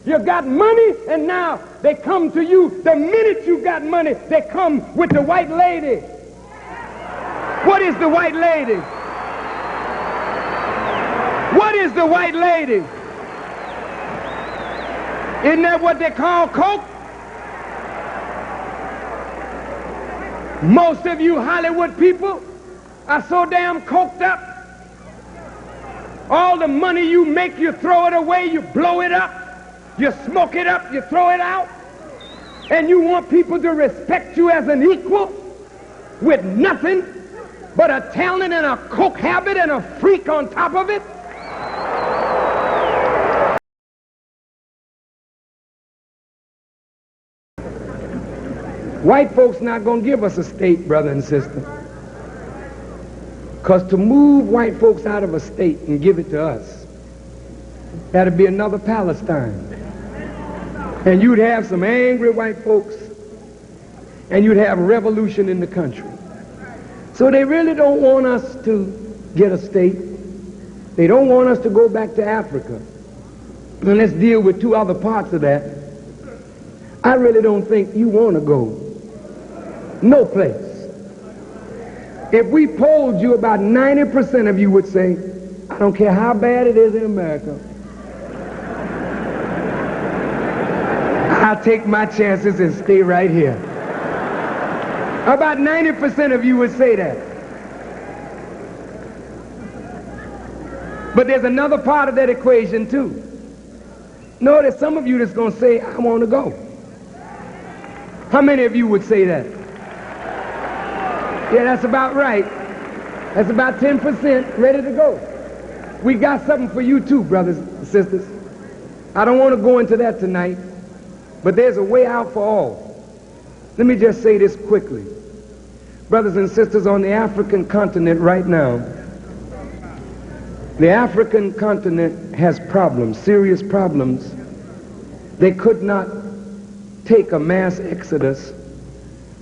You got money, and now they come to you. The minute you got money, they come with the white lady. What is the white lady? What is the white lady? Isn't that what they call coke? Most of you Hollywood people are so damn coked up. All the money you make, you throw it away, you blow it up, you smoke it up, you throw it out, and you want people to respect you as an equal with nothing but a talent and a coke habit and a freak on top of it? White folks not going to give us a state, brother and sister. Because to move white folks out of a state and give it to us, that'd be another Palestine. And you'd have some angry white folks, and you'd have revolution in the country. So they really don't want us to get a state. They don't want us to go back to Africa. And let's deal with two other parts of that. I really don't think you want to go no place. If we polled you, about 90% of you would say, I don't care how bad it is in America, I'll take my chances and stay right here. About 90% of you would say that. But there's another part of that equation too. Notice some of you that's going to say, I want to go. How many of you would say that? Yeah, that's about right. That's about 10% ready to go. We got something for you too, brothers and sisters. I don't want to go into that tonight, but there's a way out for all. Let me just say this quickly. Brothers and sisters, on the African continent right now, the African continent has problems, serious problems. They could not take a mass exodus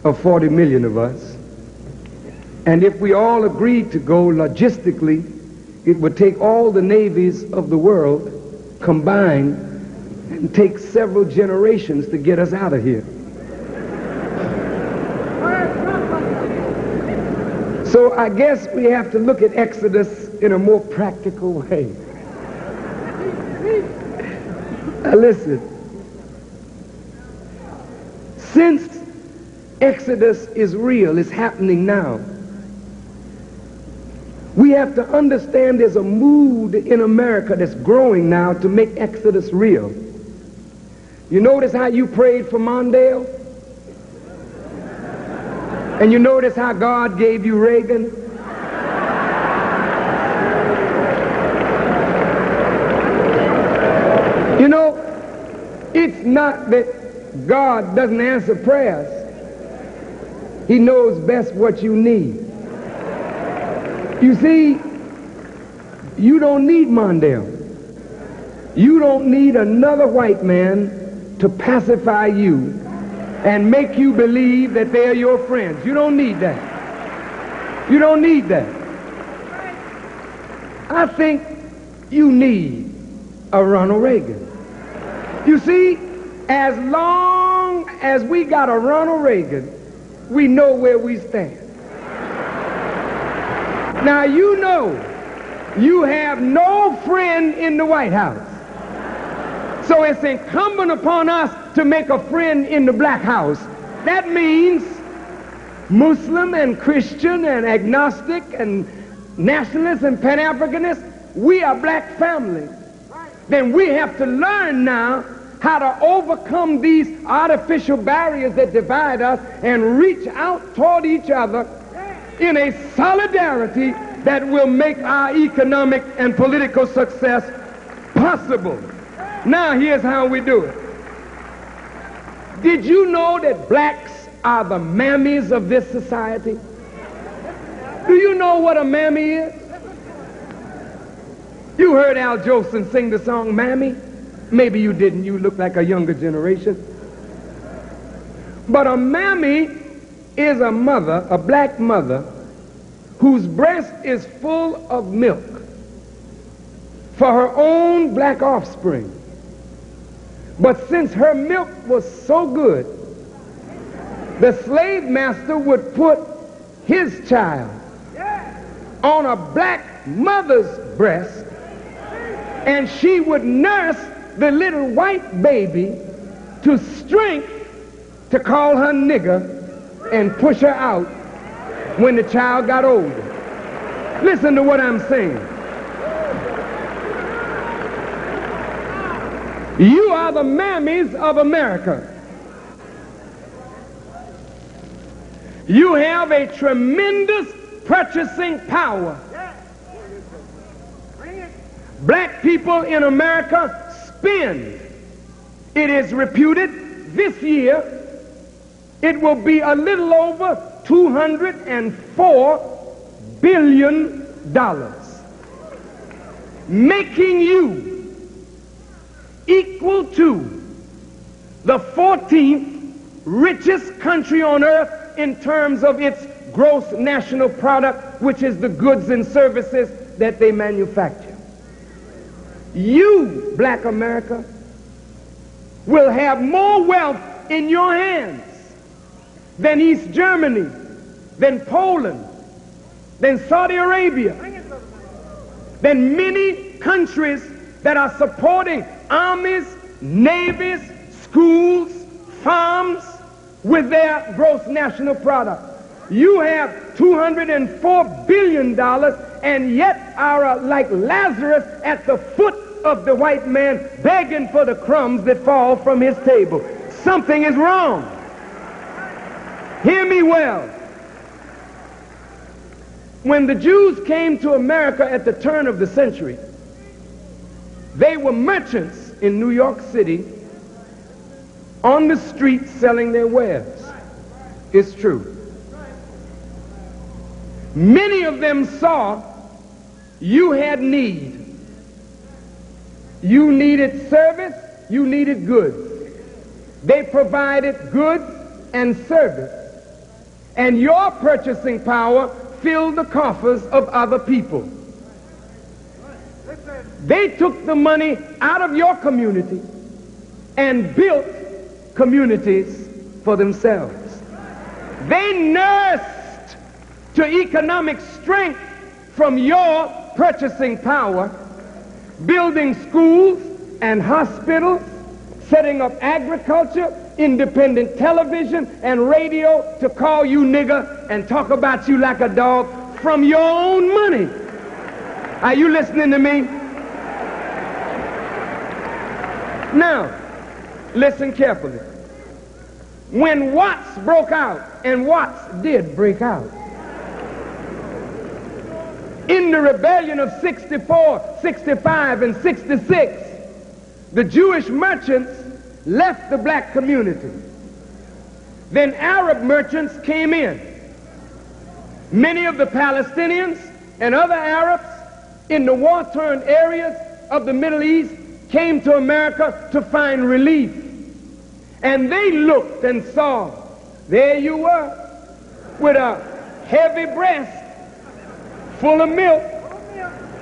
of 40 million of us. And if we all agreed to go logistically, it would take all the navies of the world combined and take several generations to get us out of here. So I guess we have to look at Exodus in a more practical way. Now listen, since Exodus is real, it's happening now, we have to understand there's a mood in America that's growing now to make Exodus real. You notice how you prayed for Mondale? And you notice how God gave you Reagan? You know, it's not that God doesn't answer prayers. He knows best what you need. You see, you don't need Mondale. You don't need another white man to pacify you and make you believe that they're your friends. You don't need that. You don't need that. I think you need a Ronald Reagan. You see, as long as we got a Ronald Reagan, we know where we stand. Now you know you have no friend in the White House. So it's incumbent upon us to make a friend in the Black House. That means Muslim and Christian and agnostic and nationalist and Pan-Africanist, we are black family. Then we have to learn now how to overcome these artificial barriers that divide us and reach out toward each other in a solidarity that will make our economic and political success possible. Now here's how we do it. Did you know that blacks are the mammies of this society? Do you know what a mammy is? You heard Al Jolson sing the song Mammy? Maybe you didn't. You look like a younger generation. But a mammy is a mother, a black mother, whose breast is full of milk for her own black offspring. But since her milk was so good, the slave master would put his child on a black mother's breast, and she would nurse the little white baby to strength to call her nigger and push her out when the child got older. Listen to what I'm saying. You are the mammies of America. You have a tremendous purchasing power. Black people in America spend, it is reputed, this year it will be a little over $204 billion, making you equal to the 14th richest country on earth in terms of its gross national product, which is the goods and services that they manufacture. You, black America, will have more wealth in your hands than East Germany, than Poland, than Saudi Arabia, than many countries that are supporting armies, navies, schools, farms with their gross national product. You have $204 billion and yet are like Lazarus at the foot of the white man begging for the crumbs that fall from his table. Something is wrong. Hear me well. When the Jews came to America at the turn of the century, they were merchants in New York City on the streets selling their wares. It's true. Many of them saw you had need. You needed service, you needed goods. They provided goods and service. And your purchasing power filled the coffers of other people. They took the money out of your community and built communities for themselves. They nursed to economic strength from your purchasing power, building schools and hospitals, setting up agriculture, independent television and radio to call you nigger and talk about you like a dog from your own money. Are you listening to me? Now, listen carefully. When Watts broke out, and Watts did break out, in the rebellion of 64, 65, and 66, the Jewish merchants left the black community. Then Arab merchants came in. Many of the Palestinians and other Arabs in the war-torn areas of the Middle East came to America to find relief. And they looked and saw, there you were, with a heavy breast full of milk.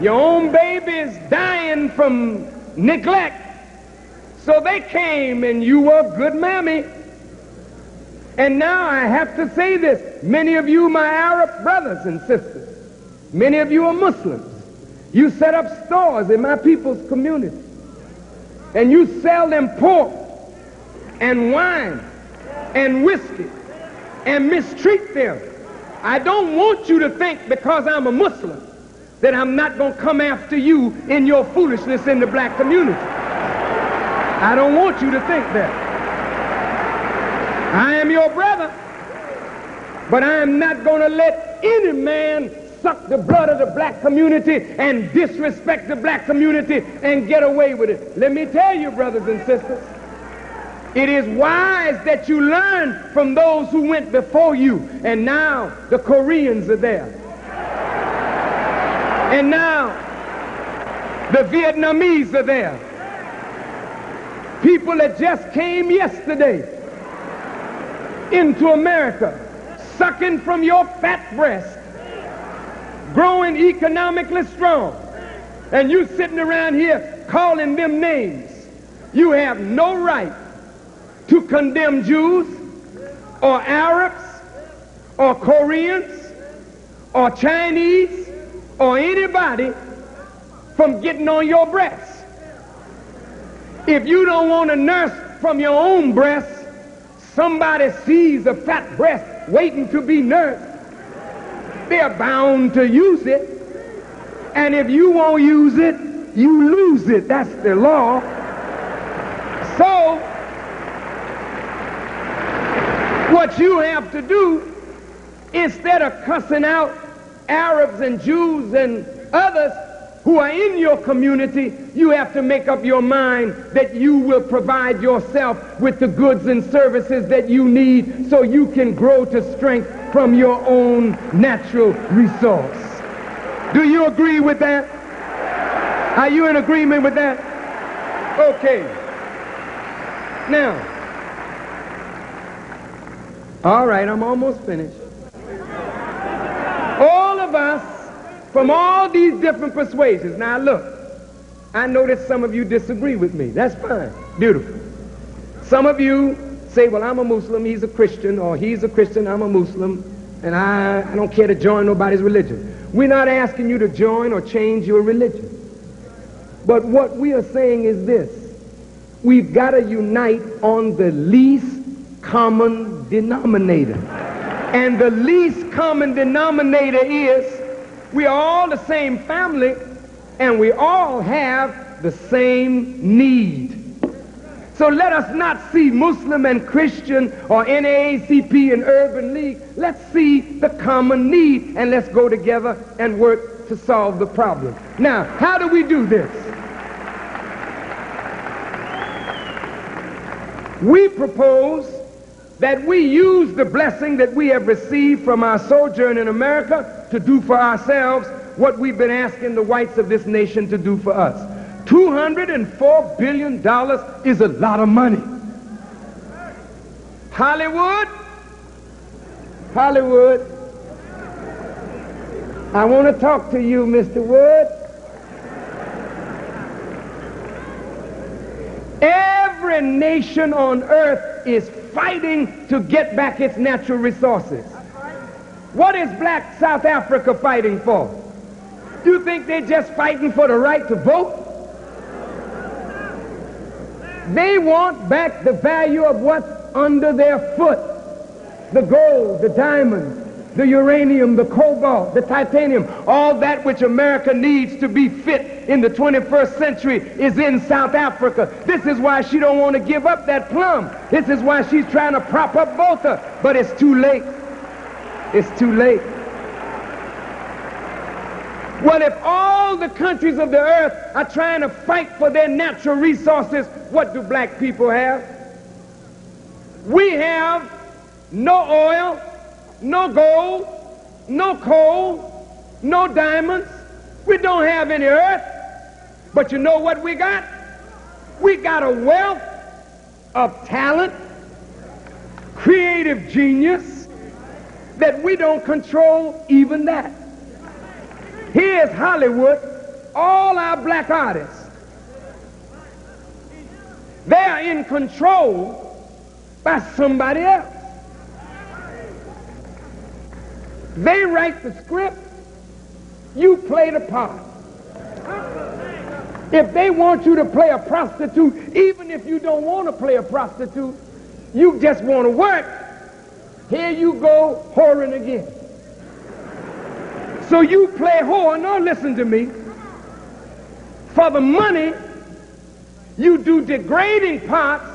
Your own baby is dying from neglect. So they came and you were a good mammy. And now I have to say this. Many of you, my Arab brothers and sisters, many of you are Muslims. You set up stores in my people's community. And you sell them pork and wine and whiskey and mistreat them. I don't want you to think because I'm a Muslim that I'm not going to come after you in your foolishness in the black community. I don't want you to think that. I am your brother, but I am not going to let any man suck the blood of the black community and disrespect the black community and get away with it. Let me tell you, brothers and sisters, it is wise that you learn from those who went before you. And now the Koreans are there. And now the Vietnamese are there. People that just came yesterday into America, sucking from your fat breast, growing economically strong. And you sitting around here calling them names. You have no right to condemn Jews or Arabs or Koreans or Chinese or anybody from getting on your breast. If you don't want to nurse from your own breast, somebody sees a fat breast waiting to be nursed, they're bound to use it. And if you won't use it, you lose it. That's the law. So, what you have to do, instead of cussing out Arabs and Jews and others who are in your community, you have to make up your mind that you will provide yourself with the goods and services that you need so you can grow to strength from your own natural resource. Do you agree with that? Are you in agreement with that? Okay. Now, all right, I'm almost finished. All of us from all these different persuasions. Now look, I know that some of you disagree with me. That's fine. Beautiful. Some of you say, well, I'm a Muslim, he's a Christian, or he's a Christian, I'm a Muslim, and I don't care to join nobody's religion. We're not asking you to join or change your religion. But what we are saying is this. We've got to unite on the least common denominator. And the least common denominator is we are all the same family and we all have the same need. So let us not see Muslim and Christian or NAACP and Urban League. Let's see the common need and let's go together and work to solve the problem. Now, how do we do this? We propose that we use the blessing that we have received from our sojourn in America to do for ourselves what we've been asking the whites of this nation to do for us. $204 billion is a lot of money. Hollywood, I want to talk to you, Mr. Wood. Every nation on earth is fighting to get back its natural resources. What is black South Africa fighting for? You think they're just fighting for the right to vote? They want back the value of what's under their foot. The gold, the diamonds, the uranium, the cobalt, the titanium, all that which America needs to be fit in the 21st century is in South Africa. This is why she don't want to give up that plum. This is why she's trying to prop up Botha. But it's too late. It's too late. Well, if all the countries of the earth are trying to fight for their natural resources, what do black people have? We have no oil, no gold, no coal, no diamonds. We don't have any earth. But you know what we got? We got a wealth of talent, creative genius, that we don't control even that. Here's Hollywood, all our black artists. They are in control by somebody else. They write the script, you play the part. If they want you to play a prostitute, even if you don't want to play a prostitute, you just want to work, here you go whoring again. So you play whore. No, listen to me. For the money, you do degrading parts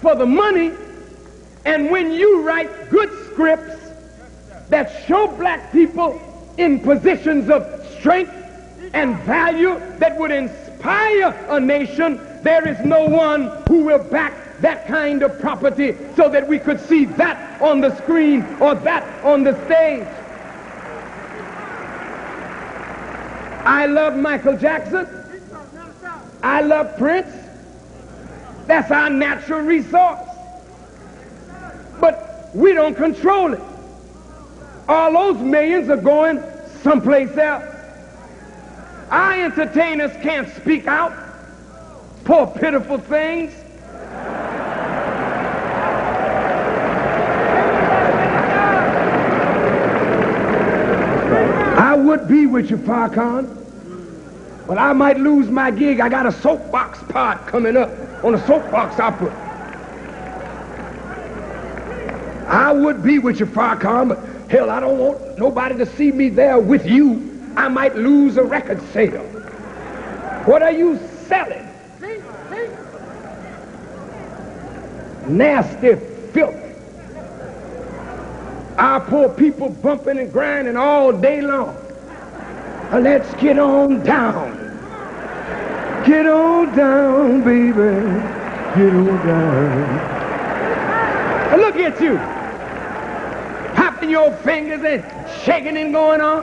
for the money, and when you write good scripts that show black people in positions of strength and value that would inspire a nation, there is no one who will back that kind of property so that we could see that on the screen or that on the stage. I love Michael Jackson. I love Prince. That's our natural resource. But we don't control it. All those millions are going someplace else. Our entertainers can't speak out. Poor pitiful things. with you, Farrakhan. Well, I might lose my gig. I got a soapbox part coming up on a soapbox opera. I would be with you, Farrakhan, but hell, I don't want nobody to see me there with you. I might lose a record sale. What are you selling? Nasty filth. Our poor people bumping and grinding all day long. Let's get on down. Get on down, baby. Get on down. Look at you. Popping your fingers and shaking and going on.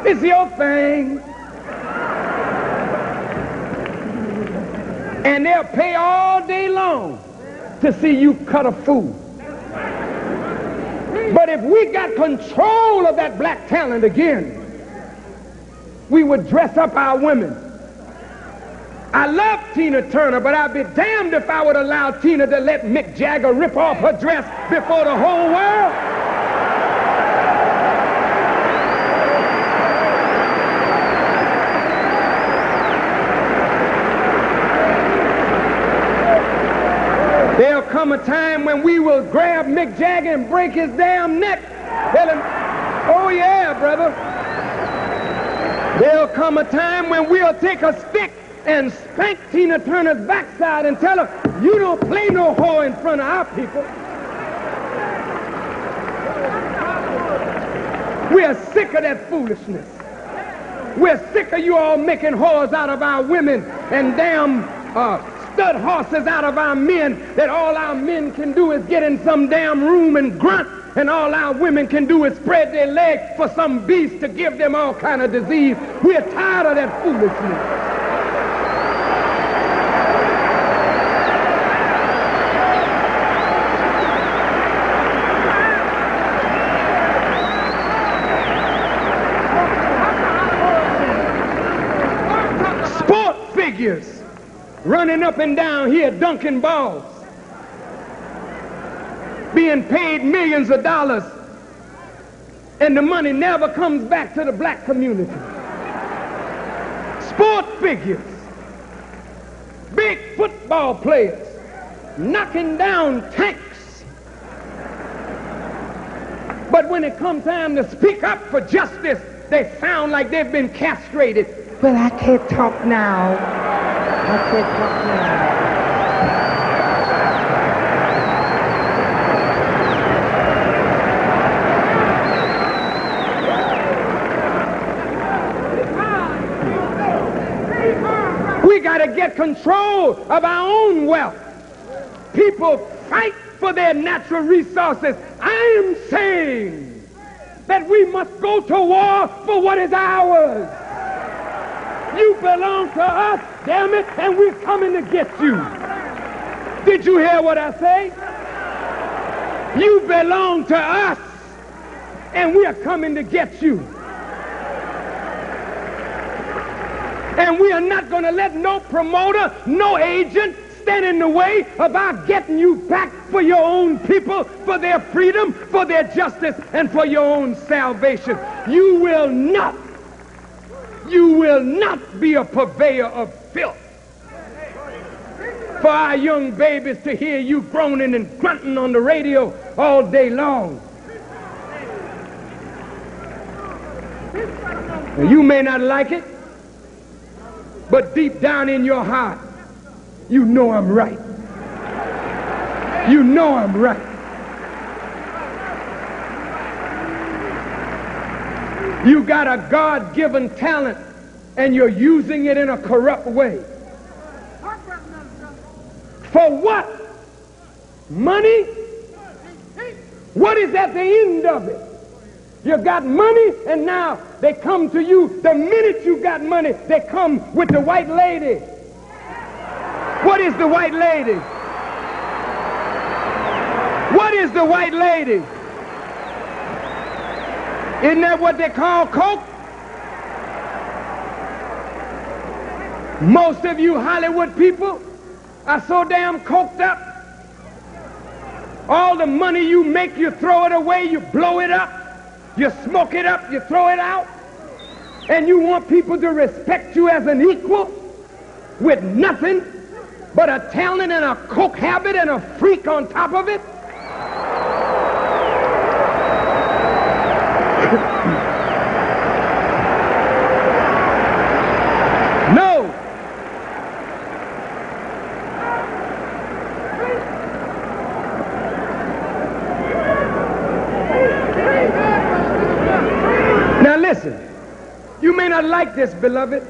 It's your thing. And they'll pay all day long to see you cut a fool. But if we got control of that black talent again, we would dress up our women. I love Tina Turner, but I'd be damned if I would allow Tina to let Mick Jagger rip off her dress before the whole world. There'll come a time when we will grab Mick Jagger and break his damn neck. Tell him, oh yeah, brother. There'll come a time when we'll take a stick and spank Tina Turner's backside and tell her, you don't play no whore in front of our people. We're sick of that foolishness. We're sick of you all making whores out of our women and damn stud horses out of our men, that all our men can do is get in some damn room and grunt, and all our women can do is spread their legs for some beast to give them all kind of disease. We're tired of that foolishness. Sport figures running up and down here dunking balls, being paid millions of dollars, and the money never comes back to the black community. Sport figures, big football players, knocking down tanks. But when it comes time to speak up for justice, they sound like they've been castrated. Well, I can't talk now. I can't talk now. We got to get control of our own wealth. People fight for their natural resources. I am saying that we must go to war for what is ours. You belong to us, damn it, and we're coming to get you. Did you hear what I say? You belong to us, and we are coming to get you. And we are not going to let no promoter, no agent stand in the way about getting you back for your own people, for their freedom, for their justice, and for your own salvation. You will not be a purveyor of filth. For our young babies to hear you groaning and grunting on the radio all day long. Now, you may not like it, but deep down in your heart, you know I'm right. You know I'm right. You got a God-given talent, and you're using it in a corrupt way. For what? Money? What is at the end of it? You got money, and now they come to you. The minute you got money, they come with the white lady. What is the white lady? What is the white lady? Isn't that what they call coke? Most of you Hollywood people are so damn coked up. All the money you make, you throw it away, you blow it up, you smoke it up, you throw it out. and you want people to respect you as an equal with nothing but a talent and a coke habit and a freak on top of it? No. Now listen, you may not like this, beloved,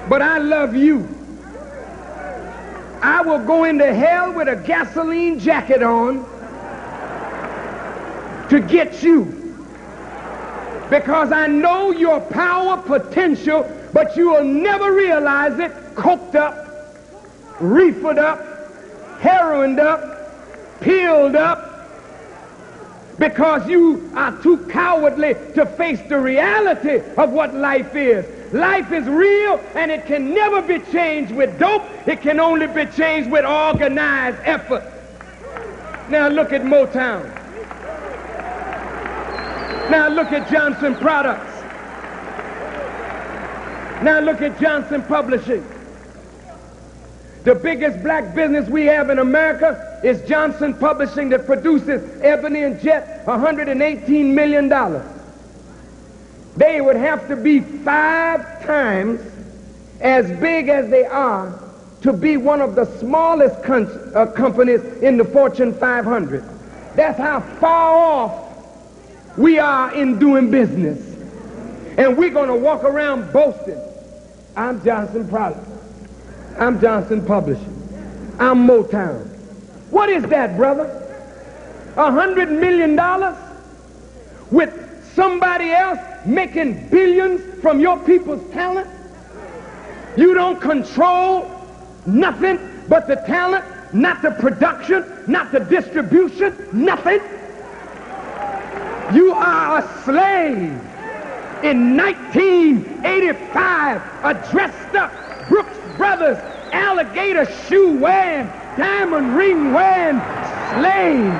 but I love you. I will go into hell with a gasoline jacket on to get you, because I know your power potential, but you will never realize it, coked up, reefered up, heroined up, peeled up, because you are too cowardly to face the reality of what life is. Life is real, and it can never be changed with dope. It can only be changed with organized effort. Now look at Motown. Now look at Johnson Products. Now look at Johnson Publishing. The biggest black business we have in America is Johnson Publishing, that produces Ebony and Jet, $118 million. They would have to be 5 times as big as they are to be one of the smallest companies in the Fortune 500. That's how far off we are in doing business. And we're going to walk around boasting, I'm Johnson Products, I'm Johnson Publishing, I'm Motown. What is that, brother? $100 million with somebody else making billions from your people's talent? You don't control nothing but the talent, not the production, not the distribution, nothing. You are a slave. In 1985, a dressed up Brooks Brothers alligator shoe wearing, diamond ring wearing slave